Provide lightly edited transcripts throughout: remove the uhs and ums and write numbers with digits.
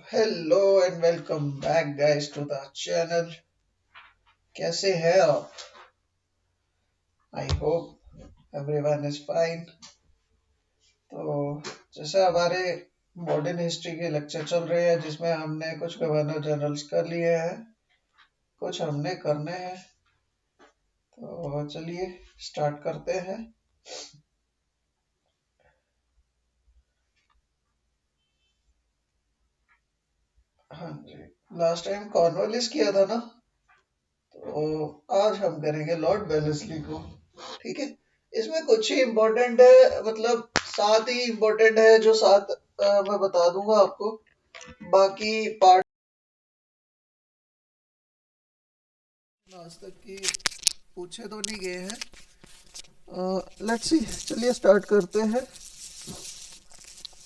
Hello and welcome back guys to the channel. कैसे हैं आप? I hope everyone is fine. तो जैसे हमारे मॉडर्न हिस्ट्री के लेक्चर चल रहे हैं जिसमें हमने कुछ गवर्नर जनरल्स कर लिए हैं, कुछ हमने करने हैं। तो चलिए स्टार्ट करते हैं। हाँ जी, लास्ट टाइम कॉर्नवालिस किया था ना, तो आज हम करेंगे लॉर्ड वेलेस्ली को। ठीक है, इसमें कुछ ही इम्पोर्टेंट है, मतलब सात ही इम्पोर्टेंट है जो सात मैं बता दूंगा आपको। बाकी पार्ट आज तक की पूछे तो नहीं गए हैं। लेट्स सी, चलिए स्टार्ट करते हैं।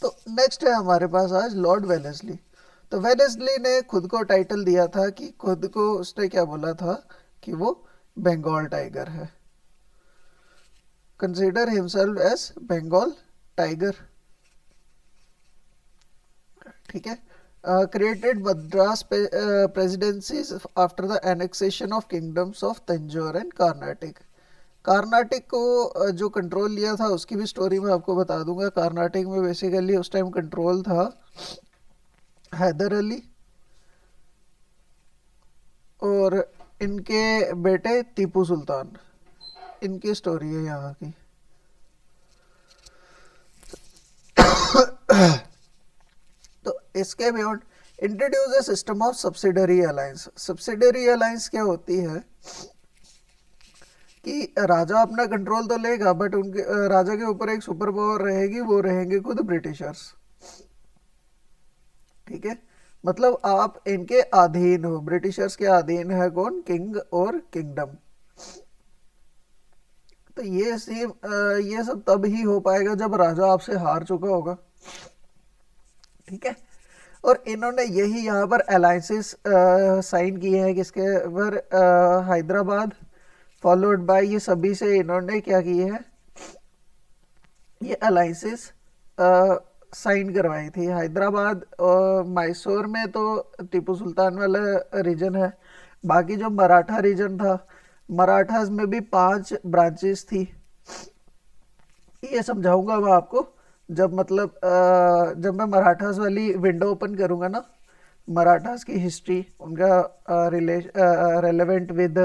तो नेक्स्ट है हमारे पास आज लॉर्ड वेलेस्ली। तो वेलेस्ली ने खुद को टाइटल दिया था कि खुद को उसने क्या बोला था कि वो बंगाल टाइगर है। Consider himself as Bengal tiger. ठीक है। Created Madras presidencies after the annexation of kingdoms of Tanjore and Carnatic. Carnatic को जो कंट्रोल लिया था उसकी भी स्टोरी मैं आपको बता दूंगा। कर्नाटक में बेसिकली उस टाइम कंट्रोल था हैदर अली और इनके बेटे टीपू सुल्तान। इनकी स्टोरी है यहाँ की। तो इसके beyond introduce a system of subsidiary alliance. Subsidiary alliance क्या होती है कि राजा अपना कंट्रोल तो लेगा बट उनके राजा के ऊपर एक सुपर पावर रहेगी, वो रहेंगे खुद ब्रिटिशर्स। ठीक है, मतलब आप इनके अधीन हो, ब्रिटिशर्स के अधीन है कौन? किंग और किंगडम। तो ये सब तब ही हो पाएगा जब राजा आपसे हार चुका होगा। ठीक है, और इन्होंने यही यहाँ पर अलायंसेस साइन किए हैं किसके पर? हैदराबाद फॉलोड बाय ये सभी से इन्होंने क्या किए हैं, ये अलाइंसेस साइन करवाई थी। हैदराबाद और मैसूर में तो टीपू सुल्तान वाला रीजन है। बाकी जो मराठा रीजन था, मराठास में भी 5 ब्रांचेस थी। ये समझाऊंगा मैं आपको जब जब मैं मराठास वाली विंडो ओपन करूंगा ना। मराठास की हिस्ट्री उनका relevant with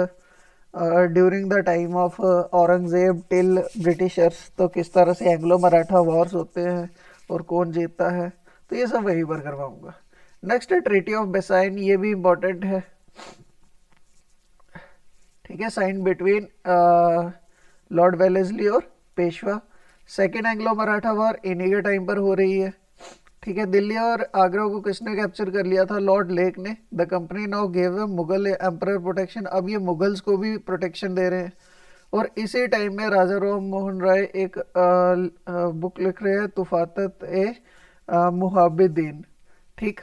during the time of Aurangzeb till Britishers, तो किस तरह से एंग्लो मराठा वॉर्स होते हैं और कौन जीतता है, तो ये सब वहीं पर करवाऊंगा। नेक्स्ट है ट्रीटी ऑफ बेसाइन, ये भी इम्पोर्टेंट है। ठीक है, साइन बिटवीन लॉर्ड वेलेस्ली और Peshwa. Second Anglo Maratha war इन्हीं के टाइम पर हो रही है। ठीक है, दिल्ली और आगरा को किसने कैप्चर कर लिया था? लॉर्ड लेक ने। The company now gave Mughal emperor protection. अब ये मुगल्स को भी प्रोटेक्शन दे रहे हैं। और इसी टाइम में राजा राम मोहन राय एक बुक लिख रहे हैं, तुफातत ए मुहाबिदीन। ठीक,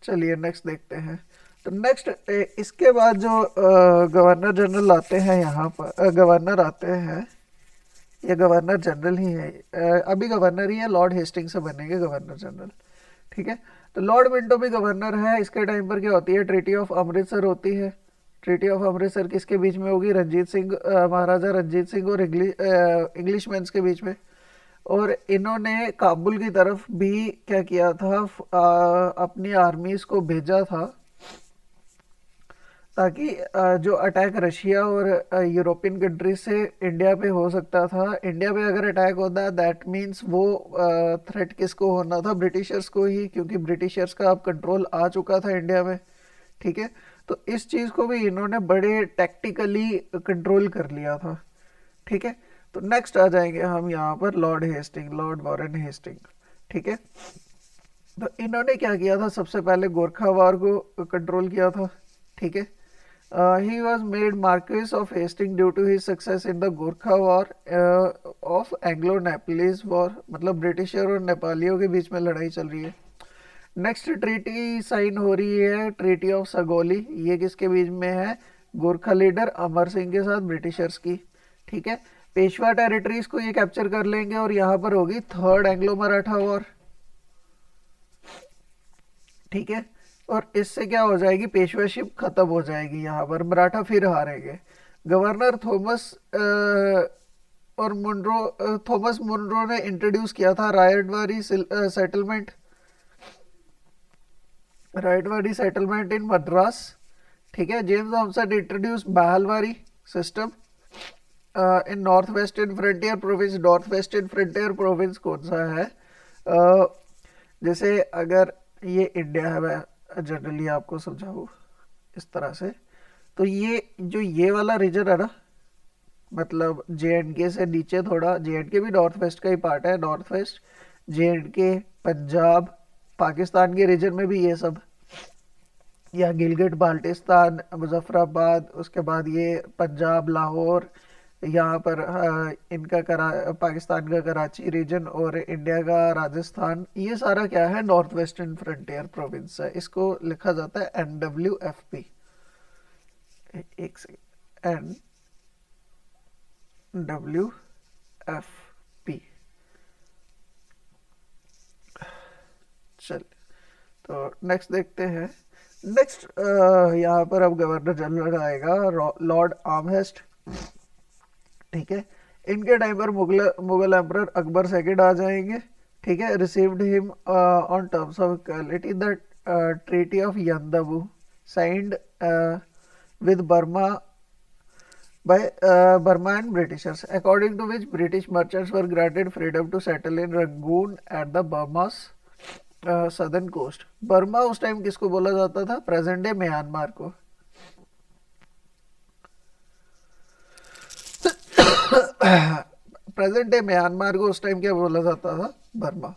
चलिए नेक्स्ट देखते हैं। तो नेक्स्ट इसके बाद जो गवर्नर जनरल आते हैं यहाँ पर, गवर्नर आते हैं, ये गवर्नर जनरल ही है। अभी गवर्नर ही है, लॉर्ड हेस्टिंग से बनेंगे गवर्नर जनरल। ठीक है, तो लॉर्ड मिंटो भी गवर्नर है। इसके टाइम पर क्या होती है? ट्रीटी ऑफ अमृतसर होती है। ट्रीटी ऑफ अमृतसर किसके बीच में होगी? रंजीत सिंह, महाराजा रंजीत सिंह और इंग्लिश मैंस के बीच में। और इन्होंने काबुल की तरफ भी क्या किया था, अपनी आर्मीज को भेजा था ताकि जो अटैक रशिया और यूरोपियन कंट्रीज से इंडिया पे हो सकता था, इंडिया पे अगर अटैक होता दैट मीन्स वो थ्रेट किसको होना था? ब्रिटिशर्स को ही, क्योंकि ब्रिटिशर्स का अब कंट्रोल आ चुका था इंडिया में। ठीक है, तो इस चीज़ को भी इन्होंने बड़े टैक्टिकली कंट्रोल कर लिया था। ठीक है, तो नेक्स्ट आ जाएंगे हम यहाँ पर Lord Hastings, Lord Warren Hastings. ठीक है, तो इन्होंने क्या किया था? सबसे पहले गोरखा वार को कंट्रोल किया था। ठीक है, he was made Marquis of Hastings due to his success in the Gorkha War of Anglo-Nepalese War। मतलब ब्रिटिशर और नेपालियों के बीच में लड़ाई चल रही है। नेक्स्ट ट्रीटी साइन हो रही है, ट्रीटी ऑफ सगोली। ये किसके बीच में है? गोरखा लीडर अमर सिंह के साथ ब्रिटिशर्स की। ठीक है, पेशवा टेरिटरीज को ये कैप्चर कर लेंगे और यहाँ पर होगी थर्ड एंग्लो मराठा वॉर। ठीक है। और इससे क्या हो जाएगी, पेशवाशिप खत्म हो जाएगी, यहाँ पर मराठा फिर हारेंगे। गवर्नर थॉमस और मुनरो, थॉमस मुनरो ने इंट्रोड्यूस किया था रायटवाड़ी सेटलमेंट, रायटवाड़ी सेटलमेंट इन मद्रास। ठीक है। James Thompson introduce Mahalwari system in north western frontier province. North western frontier province कौन सा है? जैसे अगर ये इंडिया है, मैं जनरली आपको समझाऊँ इस तरह से, तो ये जो ये वाला रीजन है ना, मतलब जे एंड के से नीचे थोड़ा, जे एंड के भी नॉर्थ वेस्ट का ही पार्ट है, नॉर्थ वेस्ट, जे एंड के, पंजाब, पाकिस्तान के रीजन में भी ये सब, या गिलगिट बाल्टिस्तान, मुजफ्फराबाद, उसके बाद ये पंजाब, लाहौर, यहाँ पर इनका पाकिस्तान का कराची रीजन और इंडिया का राजस्थान, ये सारा क्या है, नॉर्थ वेस्टर्न फ्रंटियर प्रोविंस है। इसको लिखा जाता है NWFP। एक सेकेंड, NWFP। चल, तो नेक्स्ट देखते हैं। नेक्स्ट यहाँ पर अब गवर्नर जनरल आएगा, लॉर्ड आर्महेस्ट। ठीक है। इनके टाइम पर मुगल एम्परर अकबर सेकंड आ जाएंगे। ठीक है। Received him on terms of equality the treaty of Yandabo signed with Burma by Burma and Britishers, according to which British merchants were granted freedom to settle in Rangoon at the Burma's southern coast। Burma उस time किसको बोला जाता था? Present day Myanmar को। Present day Myanmar को उस time क्या बोला जाता था? Burma.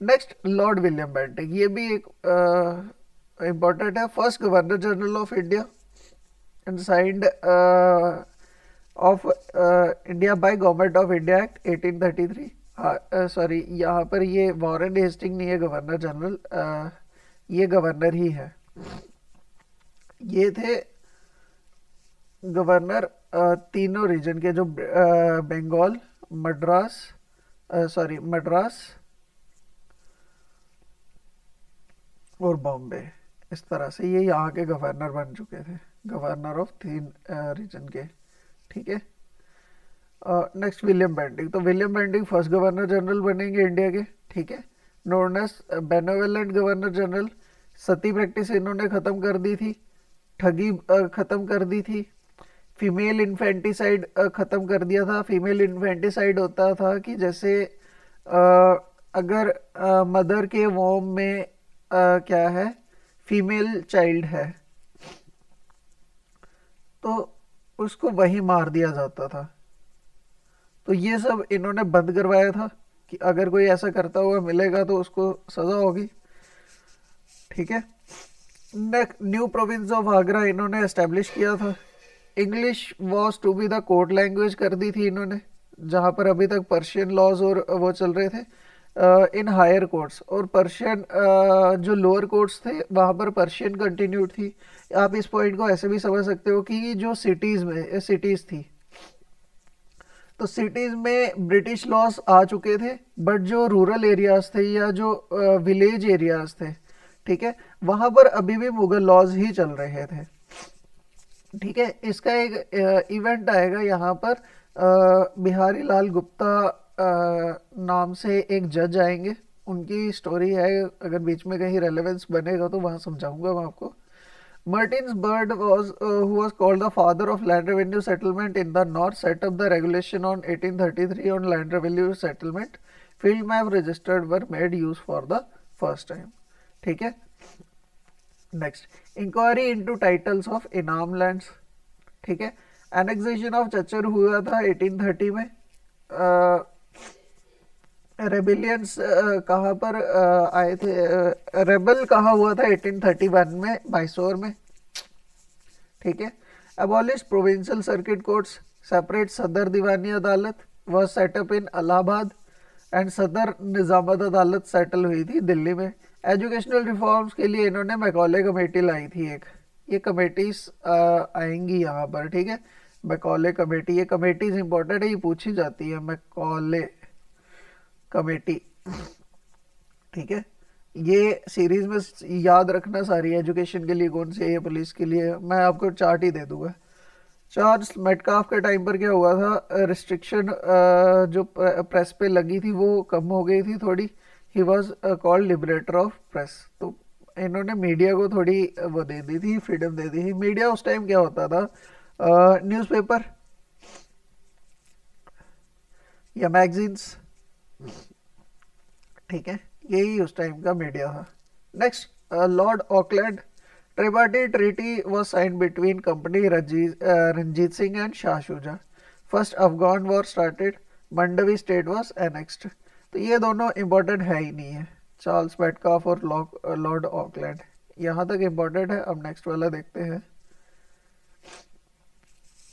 Next, Lord William Bentinck, ये भी एक इम्पोर्टेंट है। First governor general of India and signed of India by government of India act 1833। Sorry, यहाँ पर ये वॉरेन हेस्टिंग नहीं है गवर्नर जनरल, ये गवर्नर ही है। ये थे गवर्नर तीनों रीजन के, जो बंगाल, मद्रास, मद्रास और बॉम्बे। इस तरह से ये यहाँ के गवर्नर बन चुके थे, गवर्नर ऑफ तीन रीजन के। ठीक है। Next, William Bentinck. तो William Bentinck first governor general बनेंगे इंडिया के। ठीक है। Known as benevolent governor general. Sati practice इन्होंने ख़त्म कर दी थी, ठगी ख़त्म कर दी थी, फीमेल इन्फेंटिसाइड ख़त्म कर दिया था। फीमेल इन्फेंटिसाइड होता था कि जैसे अगर मदर के वोम में क्या है, फीमेल चाइल्ड है, तो उसको वही मार दिया जाता था। तो ये सब इन्होंने बंद करवाया था कि अगर कोई ऐसा करता हुआ मिलेगा तो उसको सजा होगी। ठीक है। न्यू प्रोविंस ऑफ आगरा इन्होंने एस्टेब्लिश किया था। English was to be the court language कर दी थी इन्होंने, जहाँ पर अभी तक पर्शियन लॉज और वो चल रहे थे इन हायर कोर्ट्स, और पर्शियन जो लोअर कोर्ट्स थे वहाँ पर पर्शियन कंटिन्यूड थी। आप इस पॉइंट को ऐसे भी समझ सकते हो कि जो सिटीज़ थी, तो सिटीज़ में ब्रिटिश लॉज आ चुके थे, बट जो रूरल एरियाज थे या जो विलेज एरियाज थे, ठीक है, वहाँ पर अभी भी मुगल लॉज ही चल रहे थे। ठीक है। इसका एक इवेंट आएगा यहाँ पर, बिहारी लाल गुप्ता नाम से एक जज आएंगे, उनकी स्टोरी है, अगर बीच में कहीं रेलेवेंस बनेगा तो वहाँ समझाऊंगा मैं आपको। Martin's Bird who was called the father of land revenue settlement in the north, set up the regulation on 1833 on land revenue settlement. Field map registered were made use for the first time। ठीक है। Next, inquiry into titles of inam lands. ठीक है। Annexation of चच्चर हुआ था 1830 में। Rebellions कहाँ पर आए थे, रेबल कहाँ हुआ था 1831 में, मैसूर में। ठीक है। Abolish provincial circuit courts, separate सदर दीवानी अदालत वह सेटअप इन इलाहाबाद, एंड सदर निजामत अदालत सेटल हुई थी दिल्ली में। एजुकेशनल रिफॉर्म्स के लिए इन्होंने मैकॉले कमेटी लाई थी एक, ये कमेटीज आएंगी यहाँ पर। ठीक है। मैकॉले कमेटी, ये कमेटीज इंपॉर्टेंट है, ये पूछी जाती है, मैकॉले कमेटी। ठीक है, ये सीरीज में याद रखना सारी, एजुकेशन के लिए कौन सी है, ये पुलिस के लिए, मैं आपको चार्ट ही दे दूंगा। चार्ल्स मेटकाफ के टाइम पर क्या हुआ था, रिस्ट्रिक्शन जो प्रेस पे लगी थी वो कम हो गई थी थोड़ी। He was called liberator of press. तो इन्होंने मीडिया को थोड़ी वो दे दी थी, फ्रीडम दे दी थी। मीडिया उस टाइम क्या होता था, न्यूज़पेपर या मैगजीन्स, ठीक है, यही उस टाइम का मीडिया था। Next, lord Auckland tripartite treaty was signed between company Ranjit Singh and Shah Shuja. First Afghan war started, Mandvi state was annexed. तो ये दोनों इंपॉर्टेंट है ही नहीं है, चार्ल्स मेटकाफ और लॉर्ड ऑकलैंड, यहाँ तक इंपॉर्टेंट है। अब नेक्स्ट वाला देखते हैं,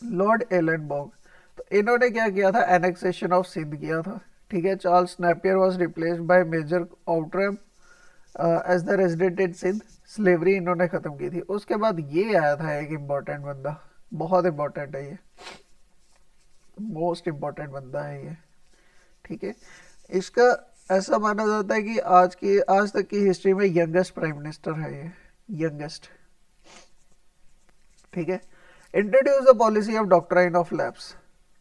लॉर्ड एलनबर्ग। तो इन्होंने क्या किया था, एनेक्सेशन ऑफ सिंध किया था, ठीक है। Charles Napier was replaced by major Outram as the resident in Sindh. Slavery इन्होंने ख़त्म की थी। उसके बाद ये आया था एक इम्पॉर्टेंट बंदा, बहुत इम्पॉर्टेंट है ये, मोस्ट इम्पॉर्टेंट बंदा है ये, ठीक है। इसका ऐसा माना जाता है कि आज तक की हिस्ट्री में यंगेस्ट प्राइम मिनिस्टर है ये, यंगेस्ट, ठीक है। Introduce the policy of doctrine of lapse,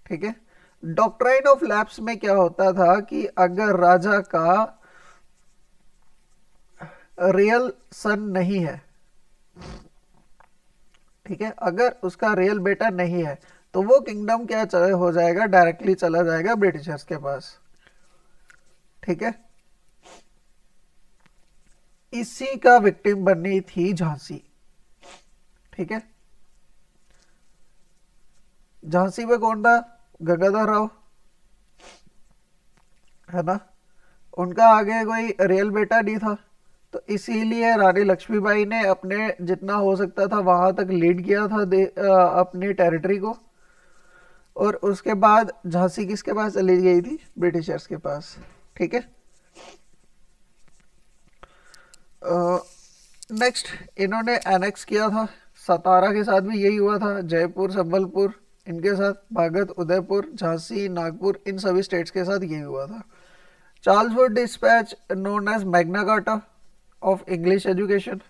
ठीक है। डॉक्ट्राइन ऑफ लैप्स में क्या होता था कि अगर राजा का रियल सन नहीं है, ठीक है, अगर उसका रियल बेटा नहीं है तो वो किंगडम क्या हो जाएगा, डायरेक्टली चला जाएगा ब्रिटिशर्स के पास, ठीक है। इसी का विक्टिम बनी थी झांसी, ठीक है। झांसी में कौन था, गंगाधर राव, है ना। उनका आगे कोई रियल बेटा नहीं था, तो इसीलिए रानी लक्ष्मीबाई ने अपने जितना हो सकता था वहां तक लीड किया था अपनी टेरिटरी को। और उसके बाद झांसी किसके पास चली गई थी, ब्रिटिशर्स के पास, ठीक है। नेक्स्ट, इन्होंने एनेक्स किया था, सतारा के साथ भी यही हुआ था, जयपुर, संबलपुर, इनके साथ भागत, उदयपुर, झांसी, नागपुर, इन सभी स्टेट्स के साथ यही हुआ था। Charles Wood despatch known as Magna Carta of English education.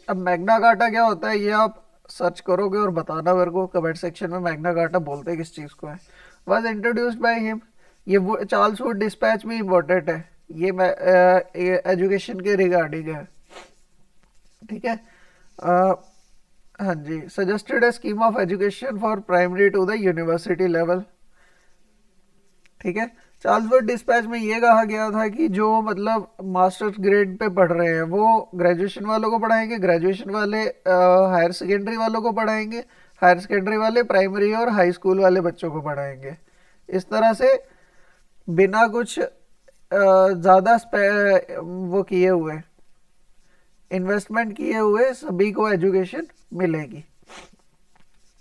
अब मैग्ना कार्टा क्या होता है ये आप सर्च करोगे और बताना मेरे को कमेंट सेक्शन में, मैग्ना कार्टा बोलते किस चीज़ को है। Was introduced by him. ये चार्ल्स वुड डिस्पैच भी इम्पोर्टेंट है, ये एजुकेशन के रिगार्डिंग है, ठीक है। हाँ जी, suggested a scheme of education for primary to the university level, ठीक है। चार्ल्स वुड डिस्पैच में ये कहा गया था कि जो मतलब मास्टर्स ग्रेड पे पढ़ रहे हैं वो ग्रेजुएशन वालों को पढ़ाएंगे, ग्रेजुएशन वाले हायर सेकेंडरी वालों को पढ़ाएंगे, हायर सेकेंडरी वाले प्राइमरी और हाई स्कूल वाले बच्चों को पढ़ाएंगे। इस तरह से बिना कुछ ज़्यादा वो किए हुए, इन्वेस्टमेंट किए हुए सभी को एजुकेशन मिलेगी,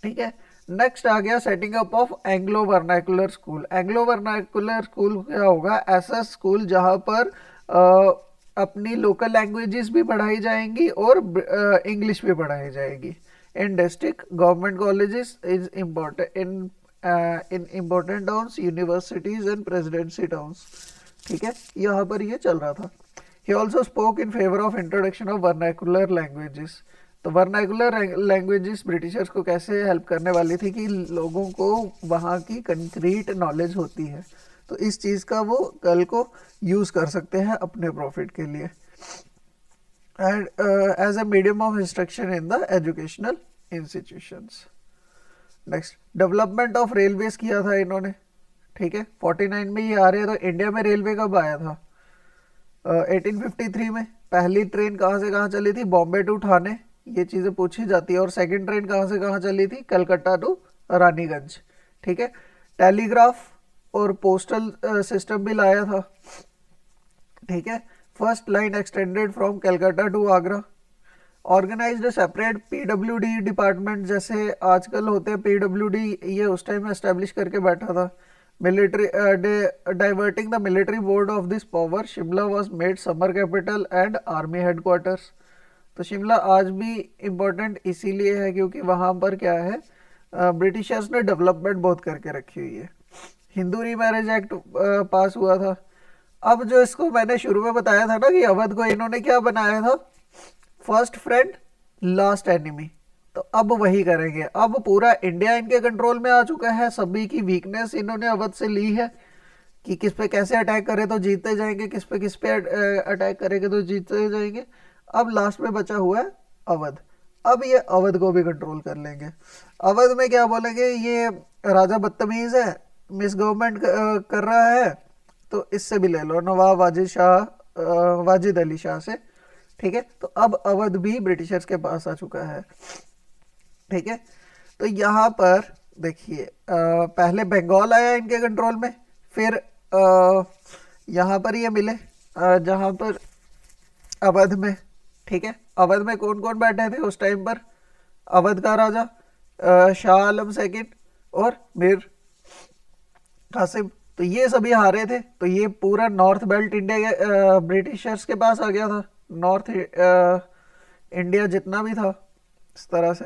ठीक है। नेक्स्ट आ गया setting up of Anglo vernacular school. Anglo vernacular school क्या होगा, ऐसा स्कूल जहां पर अपनी लोकल लैंग्वेजेस भी पढ़ाई जाएंगी और इंग्लिश भी पढ़ाई जाएगी। In district government colleges is important in important towns, universities and presidency towns, ठीक है, यहाँ पर ये चल रहा था। He also spoke in favour of introduction of vernacular languages. तो वर्नाकुलर लैंग्वेजेस ब्रिटिशर्स को कैसे हेल्प करने वाली थी कि लोगों को वहाँ की कंक्रीट नॉलेज होती है, तो इस चीज़ का वो कल को यूज़ कर सकते हैं अपने प्रॉफिट के लिए, and as a medium of instruction in the educational institutions. Next, development of railways किया था इन्होंने, ठीक है। 49 में ये आ रहे हैं, तो इंडिया में रेलवे कब आया था, 1853 में। पहली ट्रेन कहाँ से कहाँ चली थी, बॉम्बे टू ठाणे, ये चीज़ें पूछी जाती है। और सेकंड ट्रेन कहाँ से कहाँ चली थी, कलकत्ता टू रानीगंज, ठीक है। टेलीग्राफ और पोस्टल सिस्टम भी लाया था, ठीक है। First line extended from Calcutta to Agra. Organised separate PWD department, जैसे आजकल होते हैं पीडब्ल्यूडी, ये उस टाइम एस्टेब्लिश करके बैठा था। Military diverting the military board of this power, Shimla was made summer capital and army headquarters. तो शिमला आज भी इम्पोर्टेंट इसीलिए है क्योंकि वहाँ पर क्या है, ब्रिटिशर्स ने डेवलपमेंट बहुत करके रखी हुई है। हिंदू रीमैरिज एक्ट पास हुआ था। अब जो इसको मैंने शुरू में बताया था ना कि अवध को इन्होंने क्या बनाया था, फर्स्ट फ्रेंड लास्ट एनिमी, तो अब वही करेंगे। अब पूरा इंडिया इनके कंट्रोल में आ चुका है, सभी की वीकनेस इन्होंने अवध से ली है कि किस पे कैसे अटैक करे तो जीतते जाएंगे, किस पे अटैक करेंगे तो जीतते जाएंगे। अब लास्ट में बचा हुआ है अवध। अब ये अवध को भी कंट्रोल कर लेंगे। अवध में क्या बोलेंगे, ये राजा बदतमीज है, मिस गवर्नमेंट कर रहा है, तो इससे भी ले लो, नवाब वाजिद अली शाह से। ठीक है, तो अब अवध भी ब्रिटिशर्स के पास आ चुका है। ठीक है, तो यहाँ पर देखिए पहले बंगाल आया इनके कंट्रोल में, फिर यहाँ पर ये मिले जहाँ पर अवध में। ठीक है, अवध में कौन कौन बैठे थे उस टाइम पर, अवध का राजा शाह आलम सेकंड और मीर कासिम, तो ये सभी हारे थे। तो ये पूरा नॉर्थ बेल्ट इंडिया के ब्रिटिशर्स के पास आ गया था, नॉर्थ इंडिया जितना भी था इस तरह से।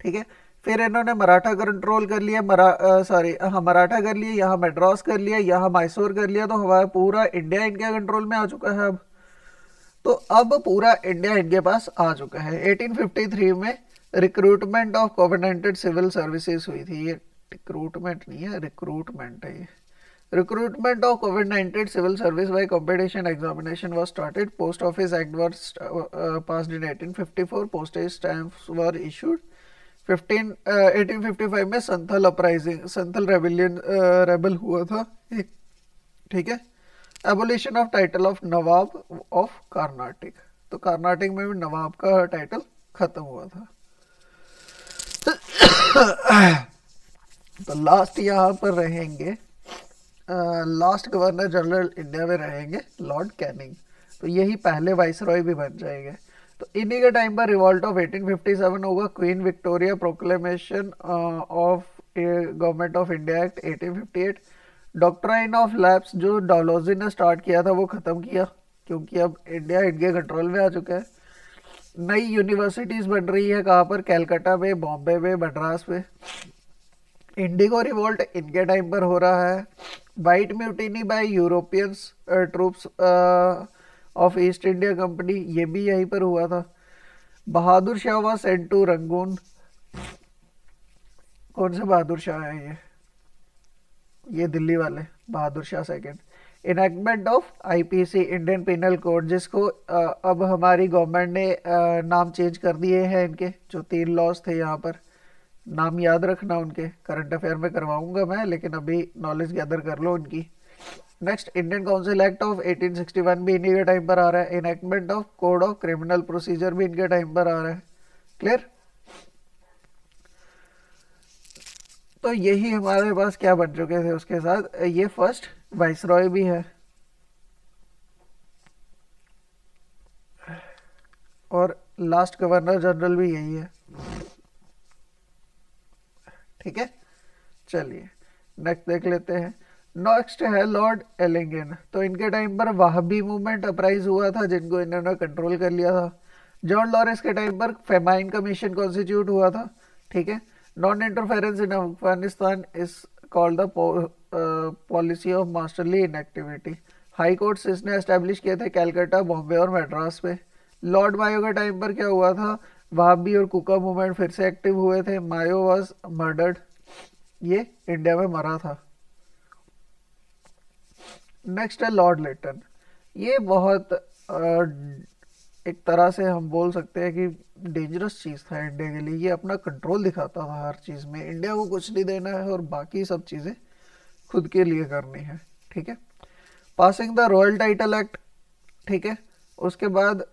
ठीक है, फिर इन्होंने मराठा कंट्रोल कर लिया, मराठा कर लिया, यहाँ मद्रास कर लिया, यहाँ मैसूर कर लिया, तो हमारा पूरा इंडिया इनके कंट्रोल में आ चुका है अब। तो अब पूरा इंडिया इनके पास आ चुका है। 1853 में recruitment of covenanted civil services हुई थी। ये रिक्रूटमेंट नहीं है, रिक्रूटमेंट है ये। Recruitment of COVID-19 civil service by competition examination was started. Post Office Act was passed in 1854. Postage stamps were issued. 1855 में Santhal uprising, Santhal rebellion rebel हुआ था एक। ठीक है, abolition of title of Nawab of Karnataka, तो कर्नाटक में भी नवाब का टाइटल खत्म हुआ था। तो लास्ट यहाँ पर रहेंगे, लास्ट गवर्नर जनरल इंडिया में रहेंगे लॉर्ड कैनिंग, तो यही पहले वाइसरॉय भी बन जाएंगे। तो इन्हीं के टाइम पर रिवॉल्ट ऑफ 1857 होगा, queen Victoria proclamation of government of India act 1858। Doctrine of lapse जो डॉलोजी ने स्टार्ट किया था वो ख़त्म किया, क्योंकि अब इंडिया इनके कंट्रोल में आ चुका है। नई यूनिवर्सिटीज़ बन रही है, कहाँ पर, कैलकाटा में, बॉम्बे में, मद्रास में। इंडिगो रिवोल्ट इनके टाइम पर हो रहा है। White mutiny by Europeans troops of East India company, ये भी यहीं पर हुआ था। Bahadur Shah was sent to Rangoon, कौन से बहादुर शाह है ये दिल्ली वाले Bahadur Shah second. Enactment of IPC Indian penal code, जिसको अब हमारी गवर्नमेंट ने नाम चेंज कर दिए हैं, इनके जो 3 लॉज थे यहाँ पर, नाम याद रखना उनके, करंट अफेयर में करवाऊंगा मैं, लेकिन अभी नॉलेज गैदर कर लो उनकी। Next, Indian council act of 1861 भी इन्हीं के टाइम पर आ रहा है। Enactment of code of criminal procedure भी इनके टाइम पर आ रहा है। क्लियर, तो यही हमारे पास क्या बन चुके थे उसके साथ। ये फर्स्ट वाइसरॉय भी है और लास्ट गवर्नर जनरल भी यही है। ठीक है, चलिए नेक्स्ट देख लेते हैं। नेक्स्ट है लॉर्ड एलिंगन, तो इनके टाइम पर वहाबी मूवमेंट अपराइज हुआ था, जिनको इन्होंने कंट्रोल कर लिया था। जॉन लॉरेंस के टाइम पर फेमाइन कमीशन कॉन्स्टिट्यूट हुआ था। ठीक है, non interference in Afghanistan is called the policy of masterly inactivity. High courts इसने एस्टेब्लिश किए थे कैलकाटा, बॉम्बे और मद्रास में। लॉर्ड मायो के टाइम पर क्या हुआ था, वहाबी और कुका मूवमेंट फिर से एक्टिव हुए थे। मायो वाज मर्डर्ड, ये इंडिया में मरा था। नेक्स्ट है लॉर्ड लिटन, ये बहुत एक तरह से हम बोल सकते हैं कि डेंजरस चीज़ था इंडिया के लिए। ये अपना कंट्रोल दिखाता था हर चीज़ में, इंडिया को कुछ नहीं देना है और बाकी सब चीज़ें खुद के लिए करनी है। ठीक है, passing the Royal Title Act. ठीक है, उसके बाद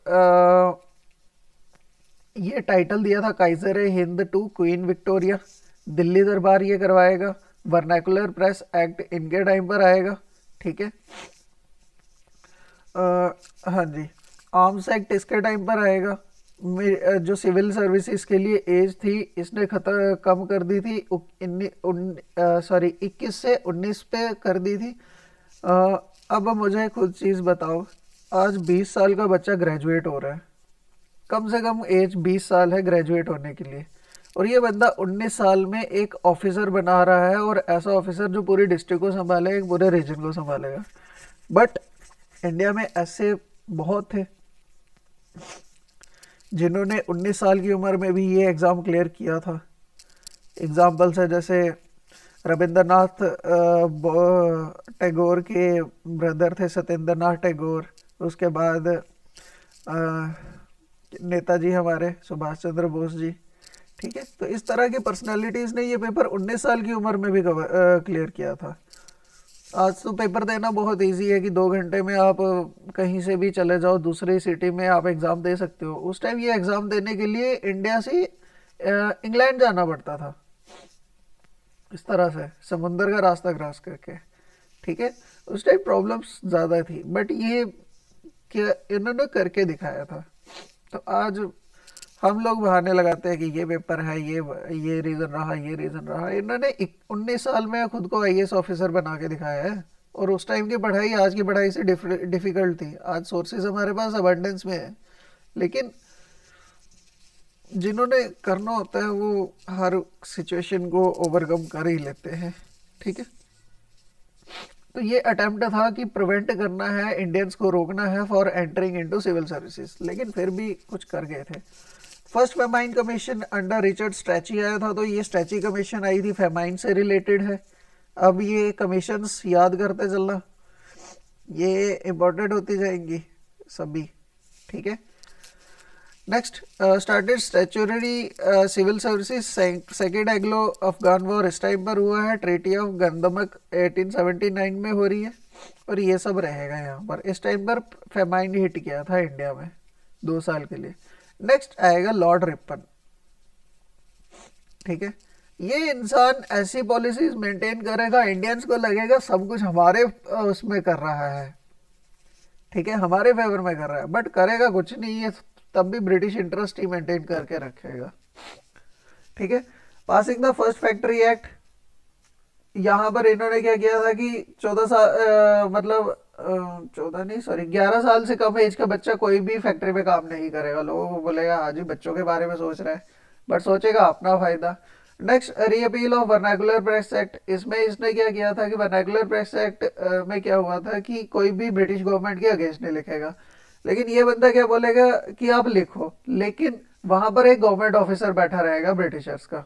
ये टाइटल दिया था Kaiser Hind to Queen Victoria. Delhi Durbar ये करवाएगा। वर्नैकुलर प्रेस एक्ट इनके टाइम पर आएगा। ठीक है, हाँ जी, आर्म्स एक्ट इसके टाइम पर आएगा। जो सिविल सर्विसेज के लिए एज थी इसने कम कर दी थी, 21 से 19 पे कर दी थी। अब मुझे खुद चीज़ बताओ, आज 20 साल का बच्चा ग्रेजुएट हो रहा है, कम से कम एज 20 साल है ग्रेजुएट होने के लिए, और ये बंदा 19 साल में एक ऑफिसर बना रहा है, और ऐसा ऑफिसर जो पूरी डिस्ट्रिक्ट को संभालेगा, एक पूरे रीजन को संभालेगा। बट इंडिया में ऐसे बहुत थे जिन्होंने 19 साल की उम्र में भी ये एग्ज़ाम क्लियर किया था। एग्जाम्पल्स है जैसे रविंद्रनाथ टैगोर के ब्रदर थे सत्येंद्र नाथ टैगोर। उसके बाद नेताजी हमारे सुभाष चंद्र बोस जी। ठीक है, तो इस तरह की पर्सनालिटीज़ ने ये पेपर 19 साल की उम्र में भी क्लियर किया था। आज तो पेपर देना बहुत इजी है कि 2 घंटे में आप कहीं से भी चले जाओ, दूसरी सिटी में आप एग्ज़ाम दे सकते हो। उस टाइम ये एग्ज़ाम देने के लिए इंडिया से इंग्लैंड जाना पड़ता था, इस तरह से समुंदर का रास्ता क्रॉस करके। ठीक है, उस टाइम प्रॉब्लम्स ज़्यादा थी, बट ये क्या इन्होंने करके दिखाया था। तो आज हम लोग बहाने लगाते हैं कि ये पेपर है, ये रीज़न रहा, ये रीज़न रहा। इन्होंने 19 साल में खुद को आईएएस ऑफिसर बना के दिखाया है। और उस टाइम की पढ़ाई आज की पढ़ाई से डिफ़िकल्ट थी। आज सोर्सेज हमारे पास अबंडेंस में है, लेकिन जिन्होंने करना होता है वो हर सिचुएशन को ओवरकम कर ही लेते हैं। ठीक है, तो ये अटेम्प्ट था कि प्रिवेंट करना है, इंडियंस को रोकना है for entering into civil services, लेकिन फिर भी कुछ कर गए थे। First famine commission under Richard Strachey आया था, तो ये स्ट्रैची कमीशन आई थी, फेमाइन से रिलेटेड है। अब ये कमीशंस याद करते चलना, ये इम्पोर्टेंट होती जाएंगी सभी। ठीक है, next started statutory civil services. Second Anglo Afghan war इस टाइम पर हुआ है, ट्रीटी ऑफ गंदमक 1879 में हो रही है, और ये सब रहेगा यहाँ पर। इस टाइम पर फेमाइन हिट किया था इंडिया में 2 साल के लिए। नेक्स्ट आएगा लॉर्ड रिपन। ठीक है, ये इंसान ऐसी पॉलिसीज मेंटेन करेगा, इंडियंस को लगेगा सब कुछ हमारे उसमें कर रहा है। ठीक है, हमारे फेवर में कर रहा है, बट करेगा कुछ नहीं, ये तब भी ब्रिटिश इंटरेस्ट ही मेंटेन करके रखेगा। ठीक है, passing the first factory act. यहाँ पर इन्होंने क्या किया था कि 14 साल मतलब 14 नहीं सॉरी 11 साल से कम एज का बच्चा कोई भी फैक्ट्री में काम नहीं करेगा। लोगों को बोलेगा हाँ जी बच्चों के बारे में सोच रहे हैं, बट सोचेगा अपना फायदा। Next reappeal of vernacular press act. इसमें इसने क्या किया था कि वर्नाकुलर प्रेस एक्ट में क्या हुआ था कि कोई भी ब्रिटिश गवर्नमेंट के अगेंस्ट नहीं लिखेगा, लेकिन ये बंदा क्या बोलेगा कि आप लिखो, लेकिन वहां पर एक गवर्नमेंट ऑफिसर बैठा रहेगा ब्रिटिशर्स का।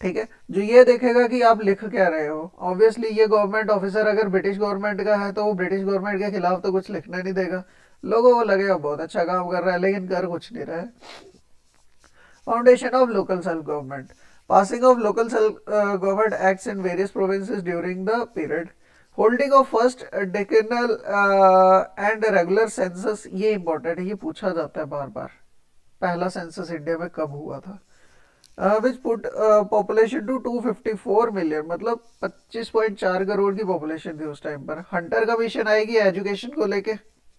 ठीक है, जो ये देखेगा कि आप लिख क्या रहे हो। ऑब्वियसली ये गवर्नमेंट ऑफिसर अगर ब्रिटिश गवर्नमेंट का है तो वो ब्रिटिश गवर्नमेंट के खिलाफ तो कुछ लिखने नहीं देगा। लोगों को लगेगा बहुत अच्छा काम कर रहा है, लेकिन कर कुछ नहीं रहा है। Foundation of local self government. Passing of local self government acts in various provinces during the period. Holding of first decennial and regular census. ये इंपॉर्टेंट है, ये पूछा जाता है बार बार। पहला सेंसस इंडिया में कब हुआ था? Which put population to 254 million, मतलब 25.4 करोड़ की पॉपुलेशन थी उस टाइम पर। हंटर कमीशन आएगी एजुकेशन को लेके।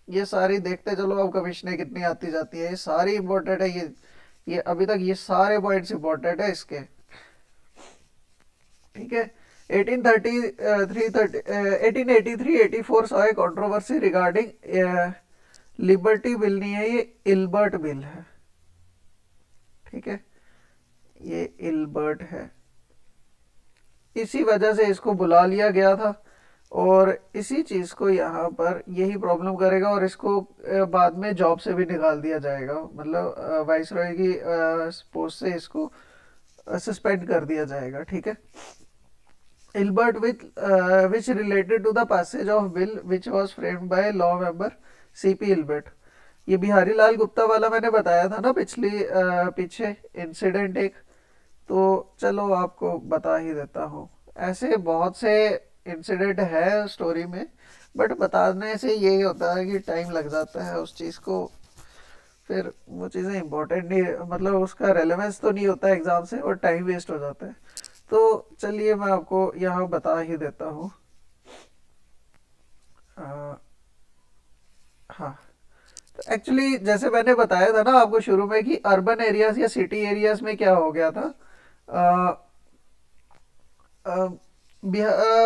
ये सारी देखते चलो अब कमीशनें कितनी आती जाती है, ये सारी इंपॉर्टेंट है। ये अभी तक ये सारे पॉइंट्स इंपॉर्टेंट है इसके। ठीक है, 1883-84 saw controversy regarding liberty bill नहीं है, ये इल्बर्ट बिल है। ठीक है, ये इल्बर्ट है, इसी वजह से इसको बुला लिया गया था, और इसी चीज़ को यहाँ पर यही प्रॉब्लम करेगा, और इसको बाद में जॉब से भी निकाल दिया जाएगा। मतलब वाइसरॉय की पोस्ट से इसको सस्पेंड कर दिया जाएगा। ठीक है, Ilbert which related to the passage of bill which was framed by law member CP Ilbert. ये बिहारी लाल गुप्ता वाला मैंने बताया था ना पीछे इंसिडेंट एक, तो चलो आपको बता ही देता हूँ। ऐसे बहुत से इंसिडेंट है स्टोरी में, बट बताने से यही होता है कि टाइम लग जाता है उस चीज़ को, फिर वो चीज़ें इंपॉर्टेंट नहीं, मतलब उसका रेलेवेंस तो नहीं होता एग्ज़ाम से, और टाइम वेस्ट हो जाता है। तो चलिए मैं आपको यहाँ बता ही देता हूँ। हाँ, तो एक्चुअली जैसे मैंने बताया था ना आपको शुरू में कि अर्बन एरियाज या सिटी एरियाज में क्या हो गया था,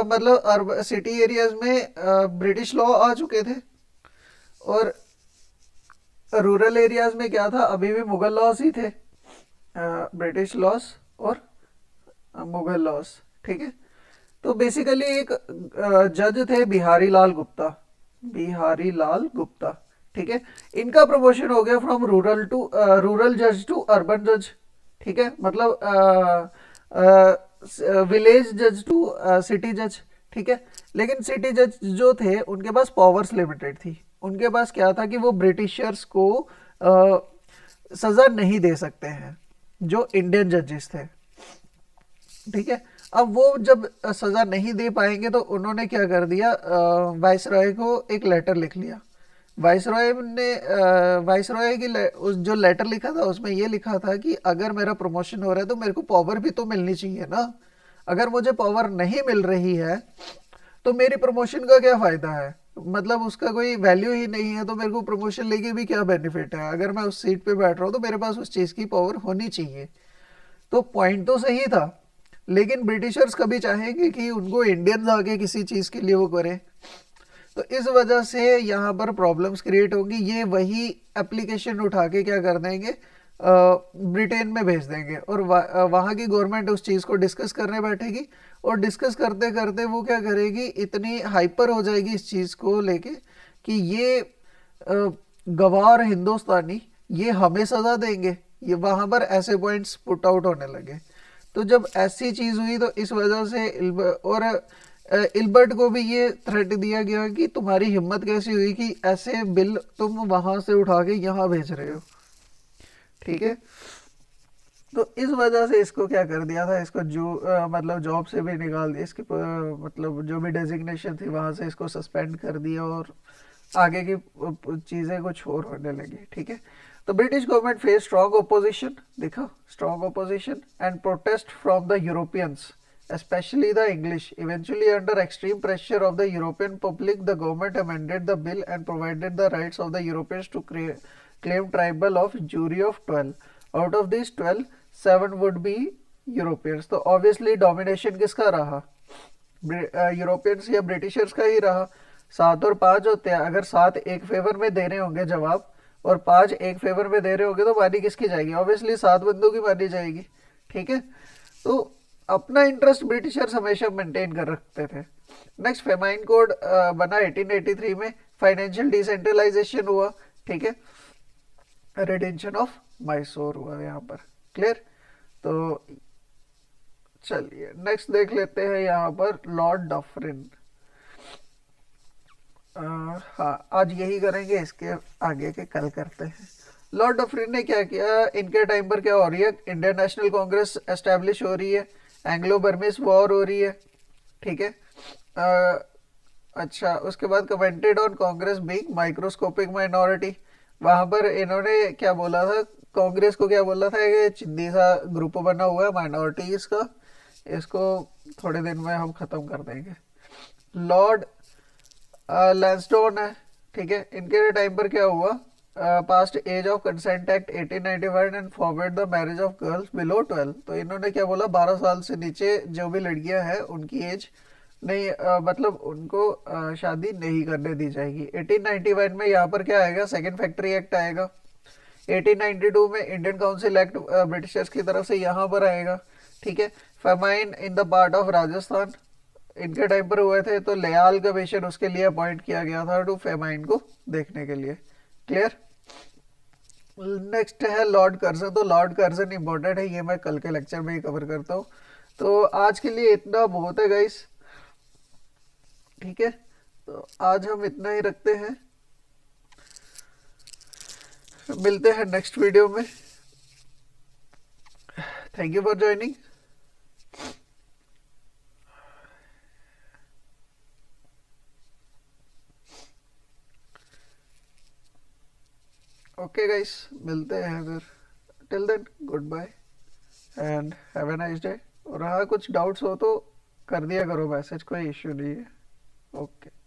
मतलब सिटी एरियाज में ब्रिटिश लॉ आ चुके थे, और रूरल एरियाज में क्या था, अभी भी मुगल लॉज ही थे, ब्रिटिश लॉज और मुगल लॉज। ठीक है, तो बेसिकली एक जज थे बिहारी लाल गुप्ता। बिहारी लाल गुप्ता, ठीक है। इनका प्रमोशन हो गया फ्रॉम रूरल जज टू अर्बन जज, ठीक है, मतलब विलेज जज टू सिटी जज, ठीक है। लेकिन सिटी जज जो थे उनके पास पावर्स लिमिटेड थी। उनके पास क्या था कि वो ब्रिटिशर्स को सजा नहीं दे सकते हैं जो इंडियन जजेस थे, ठीक है। अब वो जब सजा नहीं दे पाएंगे तो उन्होंने क्या कर दिया, वाइस रॉय को एक लेटर लिख लिया। वाइस रॉय की उस जो लेटर लिखा था उसमें ये लिखा था कि अगर मेरा प्रमोशन हो रहा है तो मेरे को पावर भी तो मिलनी चाहिए ना। अगर मुझे पावर नहीं मिल रही है तो मेरी प्रमोशन का क्या फ़ायदा है, मतलब उसका कोई वैल्यू ही नहीं है, तो मेरे को प्रमोशन लेके भी क्या बेनिफिट है। अगर मैं उस सीट पे बैठ रहा हूँ तो मेरे पास उस चीज़ की पावर होनी चाहिए। तो पॉइंट तो सही था, लेकिन ब्रिटिशर्स कभी चाहेंगे कि उनको इंडियंस आके किसी चीज़ के लिए वो करें। तो इस वजह से यहाँ पर प्रॉब्लम्स क्रिएट होंगी। ये वही एप्लीकेशन उठा के क्या कर देंगे, ब्रिटेन में भेज देंगे और वहाँ की गवर्नमेंट उस चीज़ को डिस्कस करने बैठेगी। और डिस्कस करते करते वो क्या करेगी, इतनी हाइपर हो जाएगी इस चीज़ को लेके कि ये गवार हिंदुस्तानी ये हमें सज़ा देंगे। ये वहाँ पर ऐसे पॉइंट्स पुट आउट होने लगे। तो जब ऐसी चीज़ हुई तो इस वजह से इल्बर्ट को भी ये थ्रेट दिया गया कि तुम्हारी हिम्मत कैसी हुई कि ऐसे बिल तुम वहाँ से उठा के यहाँ भेज रहे हो, ठीक है। तो इस वजह से इसको क्या कर दिया था, इसको जो मतलब जॉब से भी निकाल दिया, इसकी मतलब जो भी डेजिग्नेशन थी वहाँ से इसको सस्पेंड कर दिया और आगे की चीज़ें कुछ और होने लगी, ठीक है। तो British government face strong opposition, देखो strong opposition and protest from the Europeans especially the English. Eventually, under extreme pressure of the European public, the government amended the bill and provided the rights of the Europeans to claim tribal of jury of 12. Out of these 12, 7 would be Europeans. तो obviously domination किसका रहा, Europeans या Britishers का ही रहा। 7 और 5 होते हैं, अगर 7 एक फेवर में दे रहे होंगे जवाब और 5 एक फेवर में दे रहे होंगे तो मानी किसकी जाएगी, ऑब्वियसली 7 बंदों की मानी जाएगी, ठीक है। तो अपना इंटरेस्ट ब्रिटिशर्स हमेशा मेंटेन कर रखते थे। नेक्स्ट फेमाइन कोड बना 1883 में, फाइनेंशियल डिसेंट्रलाइजेशन हुआ, ठीक है, रिटेंशन ऑफ मैसूर हुआ यहाँ पर, क्लियर। तो चलिए नेक्स्ट देख लेते हैं यहाँ पर लॉर्ड डफरिन। हाँ आज यही करेंगे, इसके आगे के कल करते हैं। लॉर्ड डफरिन ने क्या किया, इनके टाइम पर क्या हो रही है, इंडियन नेशनल कांग्रेस एस्टेब्लिश हो रही है, एंग्लो बर्मिस वॉर हो रही है, ठीक है। अच्छा उसके बाद commented on Congress being microscopic minority, वहाँ पर इन्होंने क्या बोला था, कांग्रेस को क्या बोला था कि चिंदी सा ग्रुप बना हुआ है माइनॉरिटीज का, इसको थोड़े दिन में हम ख़त्म कर देंगे। लॉर्ड लैंसडोन है, ठीक है, इनके टाइम पर क्या हुआ, passed Age of Consent Act 1891 and forward the marriage of girls below 12। तो इन्होंने क्या बोला, 12 साल से नीचे जो भी लड़कियां हैं उनकी एज नहीं, मतलब उनको शादी नहीं करने दी जाएगी। 1891 में यहाँ पर क्या आएगा, सेकेंड फैक्ट्री एक्ट आएगा। 1892 में इंडियन काउंसिल एक्ट ब्रिटिशर्स की तरफ से यहाँ पर आएगा, ठीक है। Famine in the part of Rajasthan इनके टाइम पर हुए थे, तो लयाल कमीशन उसके लिए अपॉइंट किया गया था टू फेमाइन को देखने के लिए, क्लियर। नेक्स्ट है लॉर्ड कर्जन। तो लॉर्ड कर्जन इंपॉर्टेंट है, ये मैं कल के लेक्चर में ही कवर करता हूँ। तो आज के लिए इतना बहुत है गाइस, ठीक है। तो आज हम इतना ही रखते हैं, मिलते हैं नेक्स्ट वीडियो में। Thank you for joining. Okay guys, मिलते हैं फिर, till then goodbye and have a nice day. और हाँ कुछ डाउट्स हो तो कर दिया करो मैसेज, कोई इश्यू नहीं है। ओके।